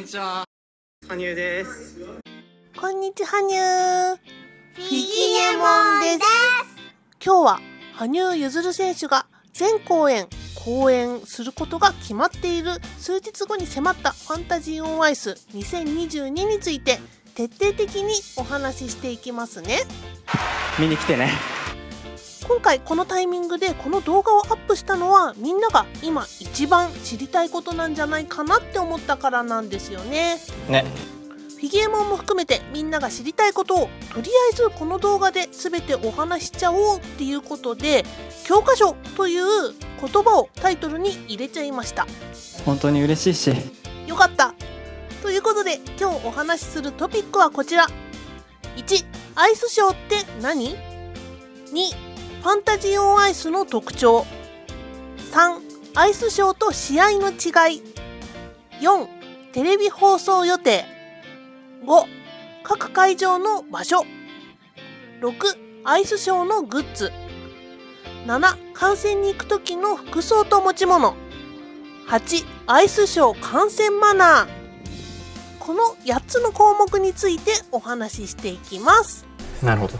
ちは。羽生です。こんにちは、羽生。フィギエモンです。今日は羽生結弦選手が全公演公演することが決まっている数日後に迫ったファンタジー・オン・アイス2022について徹底的にお話ししていきますね。見に来てね。今回このタイミングでこの動画をアップしたのはみんなが今一番知りたいことなんじゃないかなって思ったからなんですよね。フィギエモンも含めてみんなが知りたいことをとりあえずこの動画で全てお話しちゃおうっていうことで教科書という言葉をタイトルに入れちゃいました。本当に嬉しいしよかった。ということで今日お話しするトピックはこちら。1、アイスショーって何？ 2、ファンタジー・オン・アイスの特徴。3、アイスショーと試合の違い。4、テレビ放送予定。5、各会場の場所。6、アイスショーのグッズ。7、観戦に行く時の服装と持ち物。8、アイスショー観戦マナー。この8つの項目についてお話ししていきます。なるほど。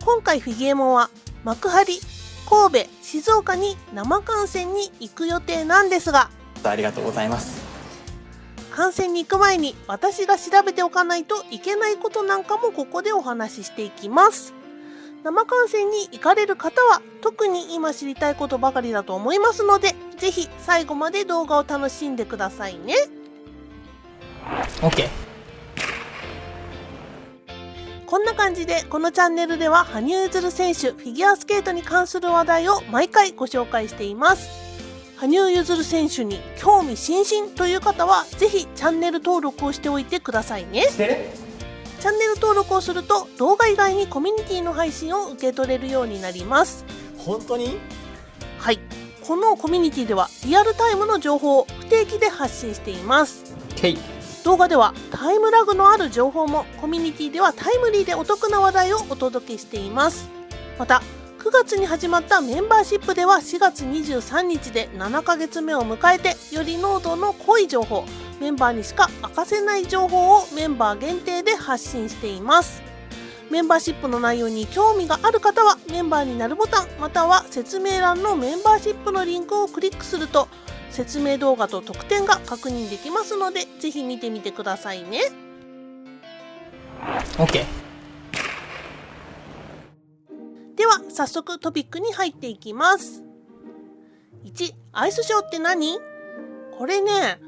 今回フィギエモンは幕張、神戸、静岡に生観戦に行く予定なんですが、ありがとうございます。観戦に行く前に私が調べておかないといけないことなんかもここでお話ししていきます。生観戦に行かれる方は特に今知りたいことばかりだと思いますので、ぜひ最後まで動画を楽しんでくださいね。 OK。こんな感じでこのチャンネルでは羽生結弦選手フィギュアスケートに関する話題を毎回ご紹介しています。羽生結弦選手に興味津々という方はぜひチャンネル登録をしておいてくださいね。チャンネル登録をすると動画以外にコミュニティの配信を受け取れるようになります。本当に？はい、このコミュニティではリアルタイムの情報を不定期で発信しています。動画ではタイムラグのある情報もコミュニティではタイムリーでお得な話題をお届けしています。また9月に始まったメンバーシップでは4月23日で7ヶ月目を迎えて、より濃度の濃い情報、メンバーにしか明かせない情報をメンバー限定で発信しています。メンバーシップの内容に興味がある方はメンバーになるボタンまたは説明欄のメンバーシップのリンクをクリックすると説明動画と特典が確認できますので、ぜひ見てみてくださいね。 OK。では早速トピックに入っていきます。1、アイスショーって何？これね、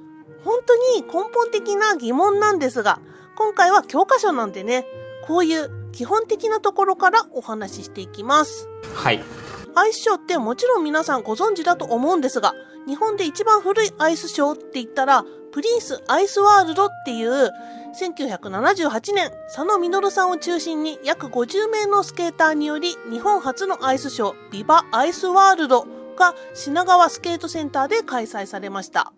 本当に根本的な疑問なんですが、今回は教科書なんでね、こういう基本的なところからお話ししていきます。はい。アイスショーってもちろん皆さんご存知だと思うんですが、日本で一番古いアイスショーって言ったらプリンスアイスワールドっていう1978年佐野実さんを中心に約50名のスケーターにより日本初のアイスショービバアイスワールドが品川スケートセンターで開催されました。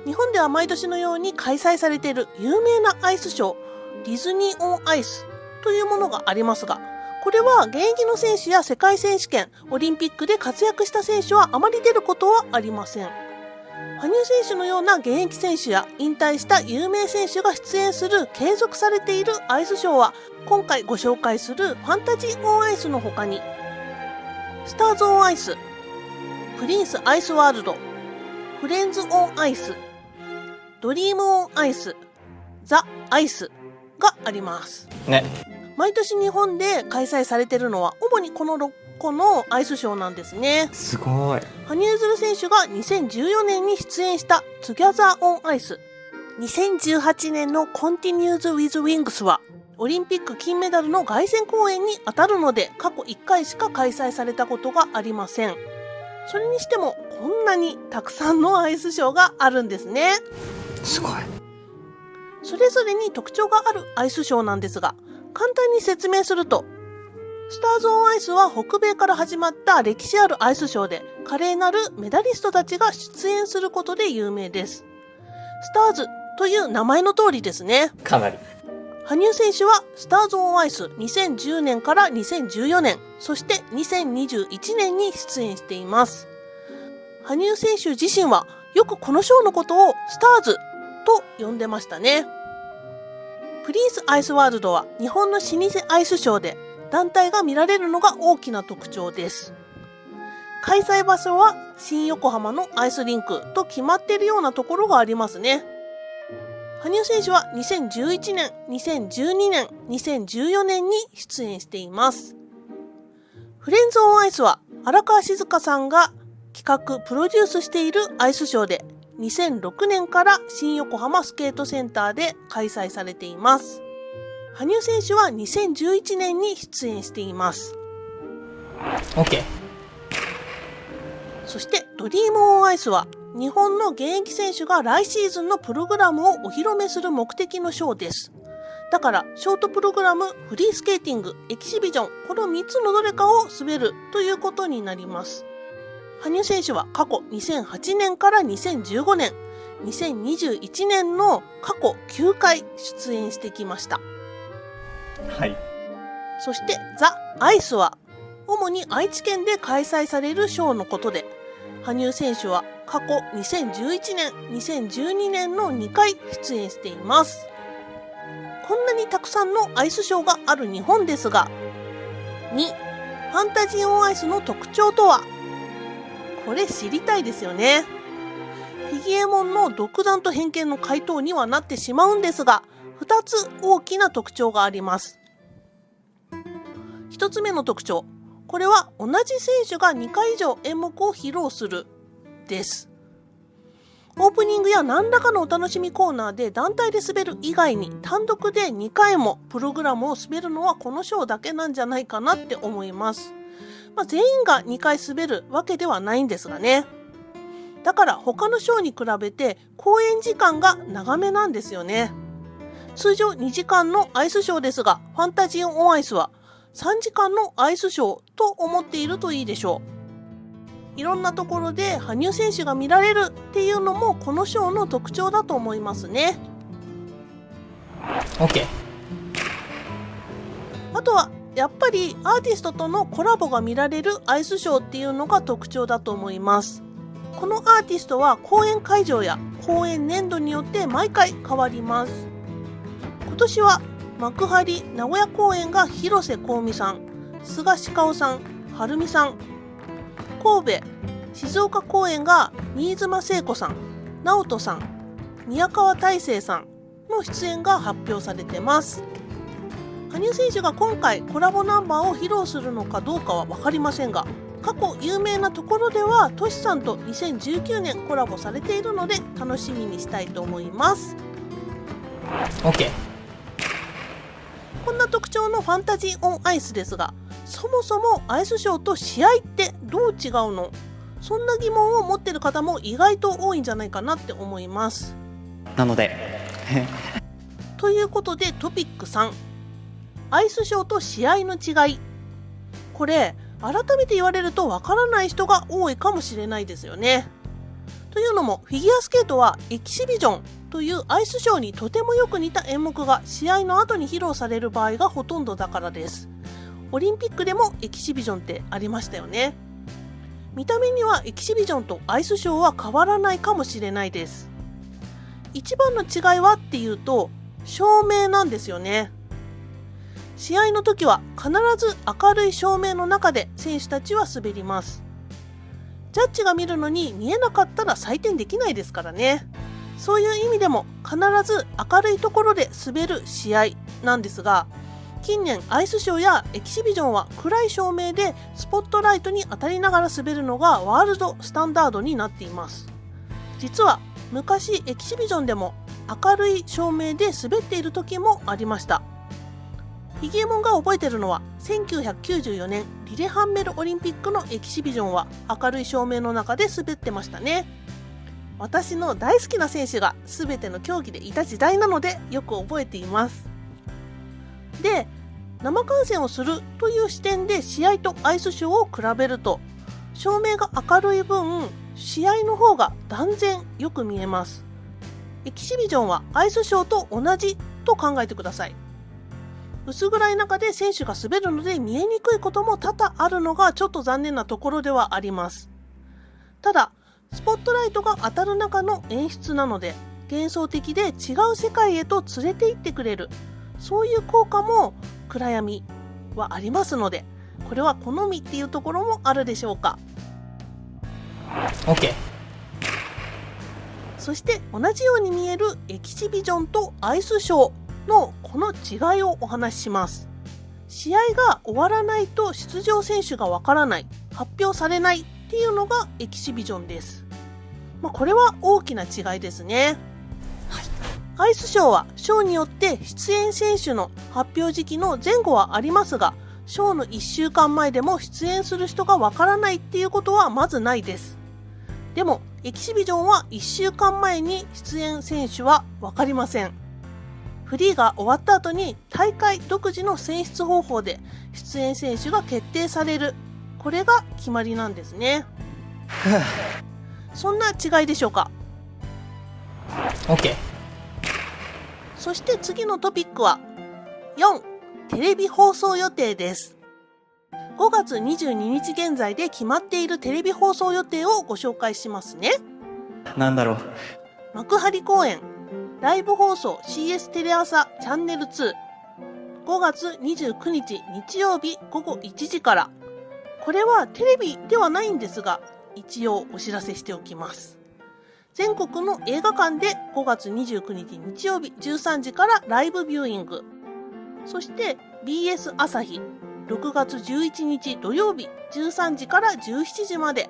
日本では毎年のように開催されている有名なアイスショーディズニー・オン・アイスというものがありますが、これは現役の選手や世界選手権、オリンピックで活躍した選手はあまり出ることはありません。羽生選手のような現役選手や引退した有名選手が出演する継続されているアイスショーは今回ご紹介するファンタジー・オン・アイスの他にスターズ・オン・アイス、プリンス・アイス・ワールド、フレンズ・オン・アイス、ドリーム・オン・アイス、ザ・アイスがありますね。毎年日本で開催されているのは主にこの6個のアイスショーなんですね。すごい。羽生結弦選手が2014年に出演したトゥギャザー・オン・アイス、2018年のコンティニューズ・ウィズ・ウィングスはオリンピック金メダルの凱旋公演に当たるので過去1回しか開催されたことがありません。それにしてもこんなにたくさんのアイスショーがあるんですね。すごい。それぞれに特徴があるアイスショーなんですが、簡単に説明すると、スターズ・オン・アイスは北米から始まった歴史あるアイスショーで華麗なるメダリストたちが出演することで有名です。スターズという名前の通りですね。かなり。羽生選手はスターズ・オン・アイス2010年から2014年、そして2021年に出演しています。羽生選手自身はよくこのショーのことをスターズと呼んでましたね。プリンスアイスワールドは日本の老舗アイスショーで団体が見られるのが大きな特徴です。開催場所は新横浜のアイスリンクと決まっているようなところがありますね。羽生選手は2011年、2012年、2014年に出演しています。フレンズオンアイスは荒川静香さんが企画・プロデュースしているアイスショーで2006年から新横浜スケートセンターで開催されています。羽生選手は2011年に出演しています。 OK。 そしてドリームオンアイスは日本の現役選手が来シーズンのプログラムをお披露目する目的のショーです。だからショートプログラム、フリースケーティング、エキシビジョン、この3つのどれかを滑るということになります。羽生選手は過去2008年から2015年、2021年の過去9回出演してきました。はい。そしてザ・アイスは主に愛知県で開催されるショーのことで、羽生選手は過去2011年、2012年の2回出演しています。こんなにたくさんのアイスショーがある日本ですが、2、ファンタジーオンアイスの特徴とは？これ知りたいですよね。フィギエモンの独断と偏見の回答にはなってしまうんですが、2つ大きな特徴があります。1つ目の特徴、これは同じ選手が2回以上演目を披露するです。オープニングや何らかのお楽しみコーナーで団体で滑る以外に単独で2回もプログラムを滑るのはこのショーだけなんじゃないかなって思います。全員が2回滑るわけではないんですがね。だから他のショーに比べて公演時間が長めなんですよね。通常2時間のアイスショーですが、ファンタジーオンアイスは3時間のアイスショーと思っているといいでしょう。いろんなところで羽生選手が見られるっていうのもこのショーの特徴だと思いますね。 OK。 あとはやっぱりアーティストとのコラボが見られるアイスショーっていうのが特徴だと思います。このアーティストは公演会場や公演年度によって毎回変わります。今年は幕張名古屋公演が広瀬香美さん、菅氏香さん、晴美さん。神戸静岡公演が新妻聖子さん、直人さん、宮川大成さんの出演が発表されてます。羽生選手が今回コラボナンバーを披露するのかどうかは分かりませんが、過去有名なところではトシさんと2019年コラボされているので楽しみにしたいと思います。 OK。 こんな特徴のファンタジーオンアイスですが、そもそもアイスショーと試合ってどう違うの？そんな疑問を持っている方も意外と多いんじゃないかなって思います。なのでということでトピック3、アイスショーと試合の違い。これ改めて言われるとわからない人が多いかもしれないですよね。というのもフィギュアスケートはエキシビジョンというアイスショーにとてもよく似た演目が試合の後に披露される場合がほとんどだからです。オリンピックでもエキシビジョンってありましたよね。見た目にはエキシビジョンとアイスショーは変わらないかもしれないです。一番の違いはっていうと照明なんですよね。試合の時は必ず明るい照明の中で選手たちは滑ります。ジャッジが見るのに見えなかったら採点できないですからね。そういう意味でも必ず明るいところで滑る試合なんですが、近年アイスショーやエキシビジョンは暗い照明でスポットライトに当たりながら滑るのがワールドスタンダードになっています。実は昔エキシビジョンでも明るい照明で滑っている時もありました。フィギエモンが覚えてるのは1994年リレハンメルオリンピックのエキシビジョンは明るい照明の中で滑ってましたね。私の大好きな選手が全ての競技でいた時代なのでよく覚えています。で、生観戦をするという視点で試合とアイスショーを比べると、照明が明るい分試合の方が断然よく見えます。エキシビジョンはアイスショーと同じと考えてください。薄暗い中で選手が滑るので見えにくいことも多々あるのがちょっと残念なところではあります。ただスポットライトが当たる中の演出なので幻想的で違う世界へと連れて行ってくれる、そういう効果も暗闇はありますので、これは好みっていうところもあるでしょうか。 OK。 そして同じように見えるエキシビジョンとアイスショーのこの違いをお話しします。試合が終わらないと出場選手がわからない、発表されないっていうのがエキシビジョンです。これは大きな違いですね。アイスショーはショーによって出演選手の発表時期の前後はありますが、ショーの1週間前でも出演する人がわからないっていうことはまずないです。でもエキシビジョンは1週間前に出演選手はわかりません。フリーが終わった後に大会独自の選出方法で出演選手が決定される、これが決まりなんですね。そんな違いでしょうか。 OK。 そして次のトピックは4、テレビ放送予定です。5月22日現在で決まっているテレビ放送予定をご紹介しますね。なんだろう。幕張公演ライブ放送 CS テレ朝チャンネル2、5月29日日曜日午後1時から。これはテレビではないんですが、一応お知らせしておきます。全国の映画館で5月29日日曜日13時からライブビューイング。そして BS 朝日6月11日土曜日13時から17時まで。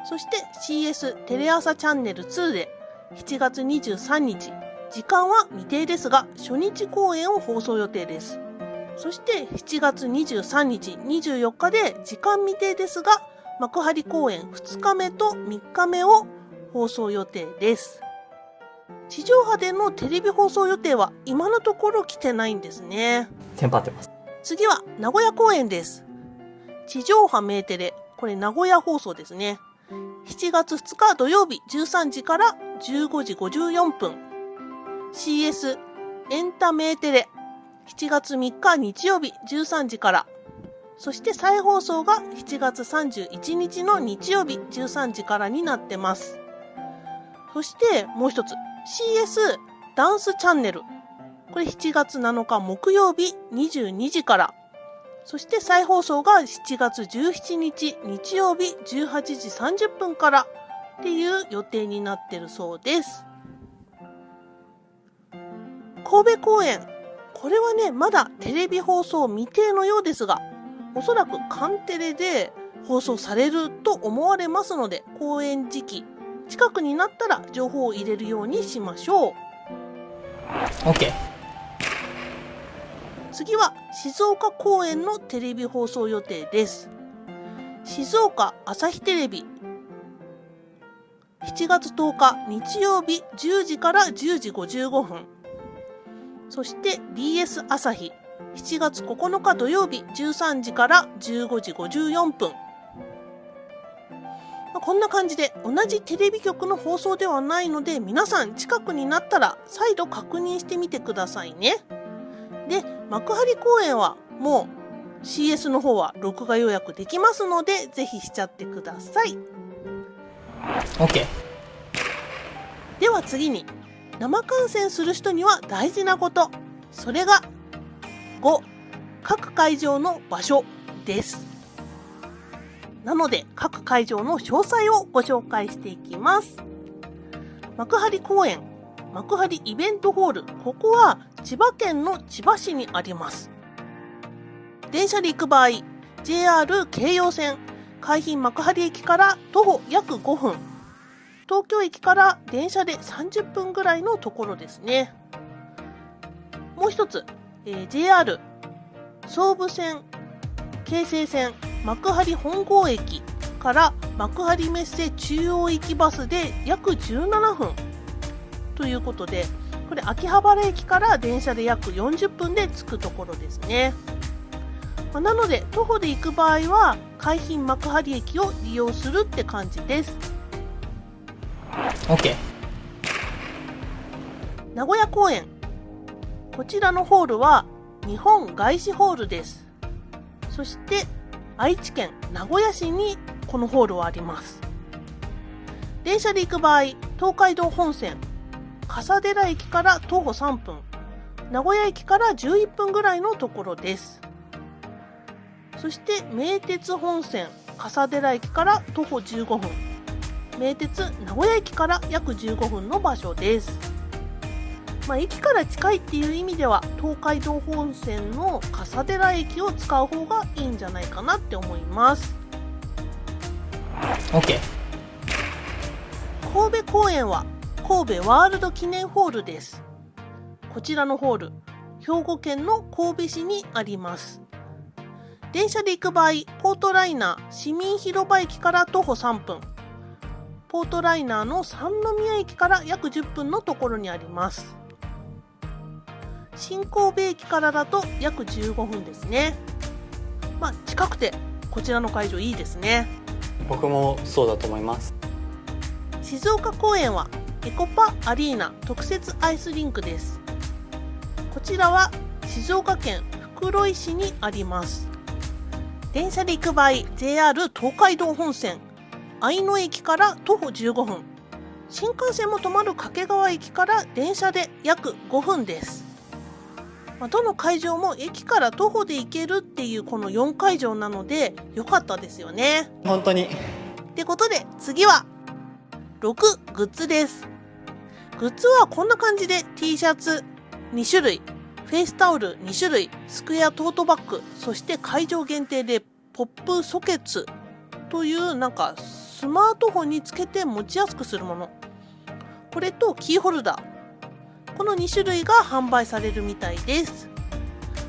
そして CS テレ朝チャンネル2で7月23日、時間は未定ですが初日公演を放送予定です。そして7月23日、24日で時間未定ですが幕張公演2日目と3日目を放送予定です。地上波でのテレビ放送予定は今のところ来てないんですね。テンパってます。次は名古屋公演です。地上波メーテレ、これ名古屋放送ですね。7月2日土曜日13時から15時54分。CS エンタメーテレ、7月3日日曜日13時から。そして再放送が7月31日の日曜日13時からになってます。そしてもう一つ CS ダンスチャンネル、これ7月7日木曜日22時から。そして再放送が7月17日日曜日18時30分からっていう予定になってるそうです。神戸公演、これはねまだテレビ放送未定のようですが、おそらくカンテレで放送されると思われますので、公演時期近くになったら情報を入れるようにしましょう。 OK。 次は静岡公演のテレビ放送予定です。静岡朝日テレビ7月10日日曜日10時から10時55分。そして BS 朝日7月9日土曜日13時から15時54分。こんな感じで同じテレビ局の放送ではないので、皆さん近くになったら再度確認してみてくださいね。で、幕張公演はもう CS の方は録画予約できますので、ぜひしちゃってください。 OK。 では次に生観戦する人には大事なこと、それが5、各会場の場所です。なので各会場の詳細をご紹介していきます。幕張公園、幕張イベントホール、ここは千葉県の千葉市にあります。電車で行く場合、JR 京葉線海浜幕張駅から徒歩約5分、東京駅から電車で30分ぐらいのところですね。もう一つ、JR 総武線、京成線幕張本郷駅から幕張メッセ中央駅バスで約17分ということで、これ秋葉原駅から電車で約40分で着くところですね。なので徒歩で行く場合は海浜幕張駅を利用するって感じです。 OK。 名古屋公演、こちらのホールは日本外資ホールです。そして愛知県名古屋市にこのホールはあります。電車で行く場合、東海道本線笠寺駅から徒歩3分、名古屋駅から11分ぐらいのところです。そして名鉄本線笠寺駅から徒歩15分、名鉄名古屋駅から約15分の場所です。駅から近いっていう意味では東海道本線の笠寺駅を使う方がいいんじゃないかなって思います。 OK。 神戸公園は神戸ワールド記念ホールです。こちらのホール、兵庫県の神戸市にあります。電車で行く場合、ポートライナー市民広場駅から徒歩3分、ポートライナーの三宮駅から約10分のところにあります。新神戸駅からだと約15分ですね。近くてこちらの会場いいですね。僕もそうだと思います。静岡公園はエコパアリーナ特設アイスリンクです。こちらは静岡県袋井市にあります。電車で行く場合、 JR 東海道本線愛野駅から徒歩15分、新幹線も止まる掛川駅から電車で約5分です。どの会場も駅から徒歩で行けるっていうこの4会場なので良かったですよね。本当に。ってことで次は6、グッズです。グッズはこんな感じで T シャツ2種類、フェイスタオル2種類、スクエアトートバッグ、そして会場限定でポップソケツというスマートフォンにつけて持ちやすくするもの、これとキーホルダー、この2種類が販売されるみたいです。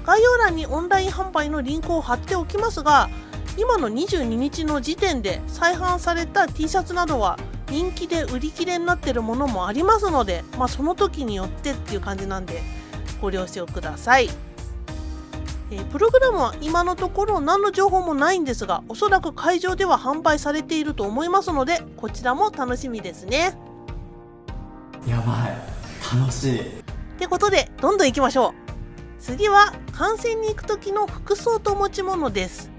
概要欄にオンライン販売のリンクを貼っておきますが、今の22日の時点で再販された T シャツなどは人気で売り切れになっているものもありますので、その時によってっていう感じなんでご了承ください。プログラムは今のところ何の情報もないんですが、おそらく会場では販売されていると思いますので、こちらも楽しみですね。やばい、楽しい。ってことでどんどん行きましょう。次は観戦に行く時の服装と持ち物です。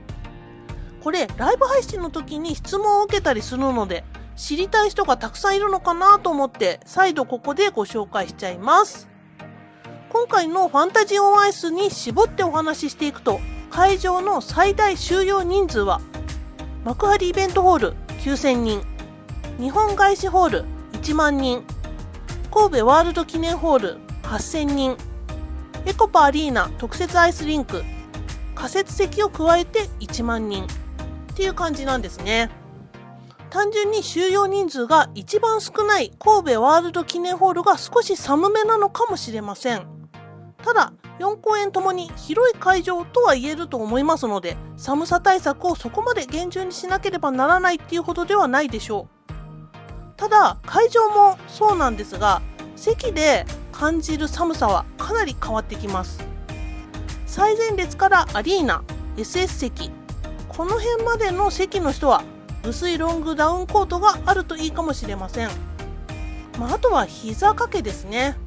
これライブ配信の時に質問を受けたりするので、知りたい人がたくさんいるのかなと思って再度ここでご紹介しちゃいます。今回のファンタジーオンアイスに絞ってお話ししていくと、会場の最大収容人数は幕張イベントホール9000人、日本外資ホール1万人、神戸ワールド記念ホール8000人、エコパアリーナ特設アイスリンク仮設席を加えて1万人っていう感じなんですね。単純に収容人数が一番少ない神戸ワールド記念ホールが少し寒めなのかもしれません。ただ4公演ともに広い会場とは言えると思いますので、寒さ対策をそこまで厳重にしなければならないっていうほどではないでしょう。ただ会場もそうなんですが、席で感じる寒さはかなり変わってきます。最前列からアリーナ SS 席、この辺までの席の人は薄いロングダウンコートがあるといいかもしれません。あとは膝掛けですね。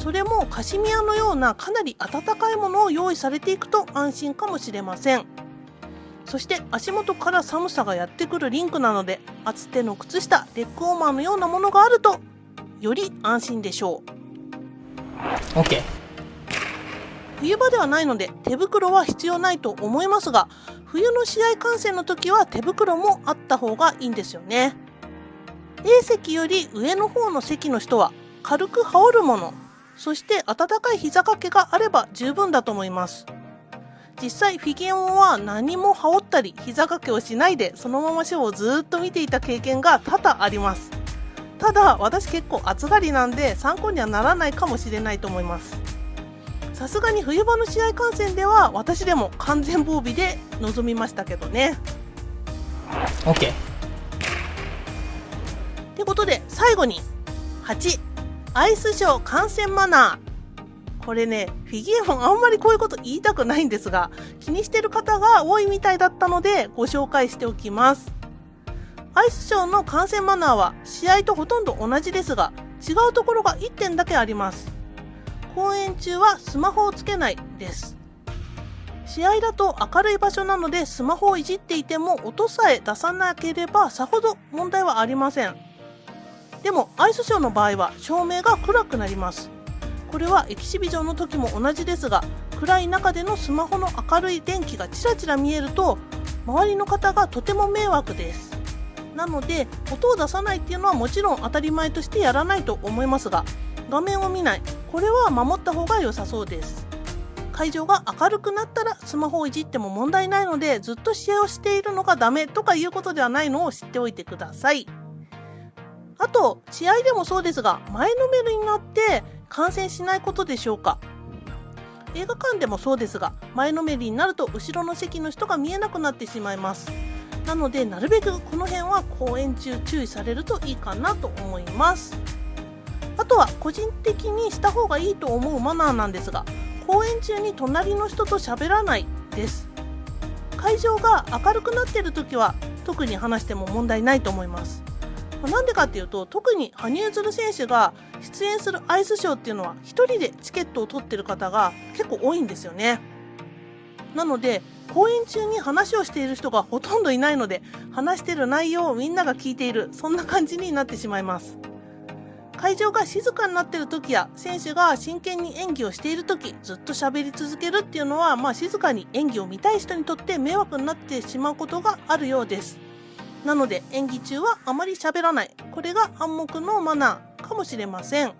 それもカシミヤのようなかなり暖かいものを用意されていくと安心かもしれません。そして足元から寒さがやってくるリンクなので、厚手の靴下、レッグウォーマーのようなものがあるとより安心でしょう。 OK。 冬場ではないので手袋は必要ないと思いますが、冬の試合観戦の時は手袋もあった方がいいんですよね。 A 席より上の方の席の人は軽く羽織るもの、そして暖かい膝掛けがあれば十分だと思います。実際フィギュアは何も羽織ったり膝掛けをしないでそのままショーをずっと見ていた経験が多々あります。ただ私結構暑がりなんで参考にはならないかもしれないと思います。さすがに冬場の試合観戦では私でも完全防備で臨みましたけどね。 OK。 ってことで最後に8、アイスショー観戦マナー。これね、フィギュアもあんまりこういうこと言いたくないんですが、気にしてる方が多いみたいだったのでご紹介しておきます。アイスショーの観戦マナーは試合とほとんど同じですが、違うところが1点だけあります。公演中はスマホをつけないです。試合だと明るい場所なのでスマホをいじっていても音さえ出さなければさほど問題はありません。でもアイスショーの場合は照明が暗くなります。これはエキシビジョンの時も同じですが、暗い中でのスマホの明るい電気がちらちら見えると周りの方がとても迷惑です。なので音を出さないっていうのはもちろん当たり前としてやらないと思いますが、画面を見ない、これは守った方が良さそうです。会場が明るくなったらスマホをいじっても問題ないので、ずっと試合をしているのがダメとかいうことではないのを知っておいてください。あと試合でもそうですが、前のめりになって観戦しないことでしょうか。映画館でもそうですが、前のめりになると後ろの席の人が見えなくなってしまいます。なのでなるべくこの辺は公演中注意されるといいかなと思います。あとは個人的にした方がいいと思うマナーなんですが、公演中に隣の人と喋らないです。会場が明るくなっている時は特に話しても問題ないと思います。なんでかっていうと、特に羽生結弦選手が出演するアイスショーっていうのは一人でチケットを取ってる方が結構多いんですよね。なので公演中に話をしている人がほとんどいないので、話している内容をみんなが聞いている、そんな感じになってしまいます。会場が静かになっている時や選手が真剣に演技をしている時、ずっと喋り続けるっていうのは、静かに演技を見たい人にとって迷惑になってしまうことがあるようです。なので演技中はあまり喋らない、これが暗黙のマナーかもしれません。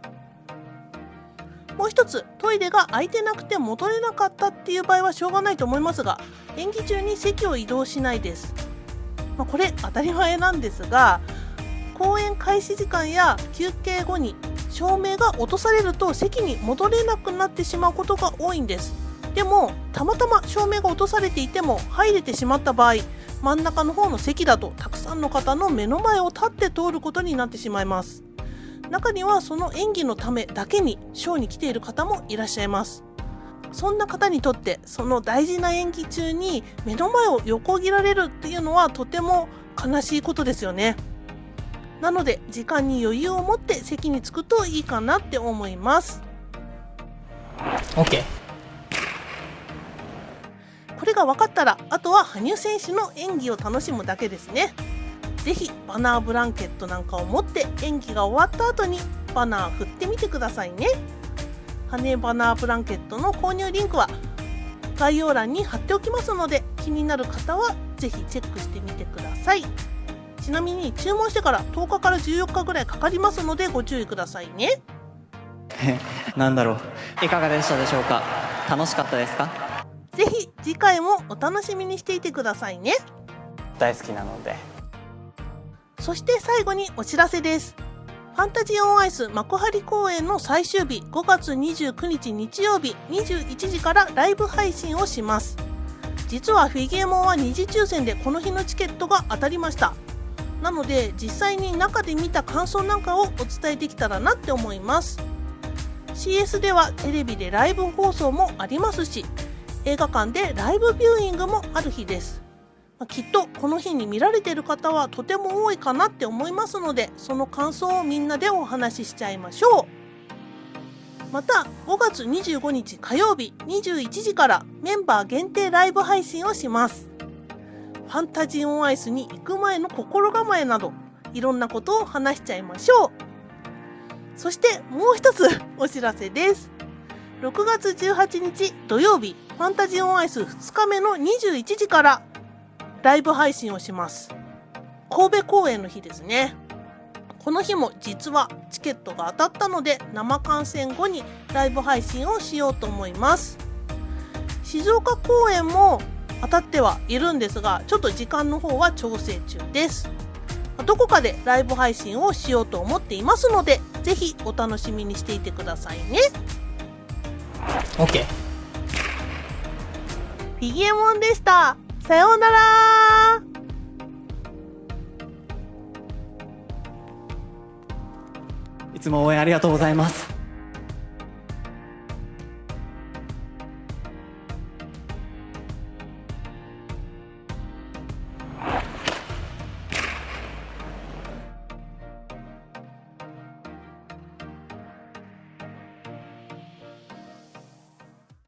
もう一つ、トイレが空いてなくて戻れなかったっていう場合はしょうがないと思いますが、演技中に席を移動しないです。これ当たり前なんですが、公演開始時間や休憩後に照明が落とされると席に戻れなくなってしまうことが多いんです。でもたまたま照明が落とされていても入れてしまった場合、真ん中の方の席だとたくさんの方の目の前を立って通ることになってしまいます。中にはその演技のためだけにショーに来ている方もいらっしゃいます。そんな方にとってその大事な演技中に目の前を横切られるっていうのはとても悲しいことですよね。なので時間に余裕を持って席に着くといいかなって思います。 OK。 これが分かったら、あとは羽生選手の演技を楽しむだけですね。ぜひバナーブランケットなんかを持って演技が終わった後にバナー振ってみてくださいね。羽生バナーブランケットの購入リンクは概要欄に貼っておきますので、気になる方はぜひチェックしてみてください。ちなみに注文してから10日から14日ぐらいかかりますのでご注意くださいね。なんだろう、いかがでしたでしょうか。楽しかったですか。ぜひ次回もお楽しみにしていてくださいね。大好きなので。そして最後にお知らせです。ファンタジーオンアイス幕張公演の最終日、5月29日日曜日21時からライブ配信をします。実はフィギュアモンは2次抽選でこの日のチケットが当たりました。なので実際に中で見た感想なんかをお伝えできたらなって思います。 CS ではテレビでライブ放送もありますし、映画館でライブビューイングもある日です。きっとこの日に見られている方はとても多いかなって思いますので、その感想をみんなでお話ししちゃいましょう。また5月25日火曜日21時からメンバー限定ライブ配信をします。ファンタジーオンアイスに行く前の心構えなどいろんなことを話しちゃいましょう。そしてもう一つお知らせです。6月18日土曜日、ファンタジーオンアイス2日目の21時からライブ配信をします。神戸公演の日ですね。この日も実はチケットが当たったので、生観戦後にライブ配信をしようと思います。静岡公演も当たってはいるんですが、ちょっと時間の方は調整中です。どこかでライブ配信をしようと思っていますので、ぜひお楽しみにしていてくださいね。 OK。 フィギュアモンでした。さようなら。いつも応援ありがとうございます。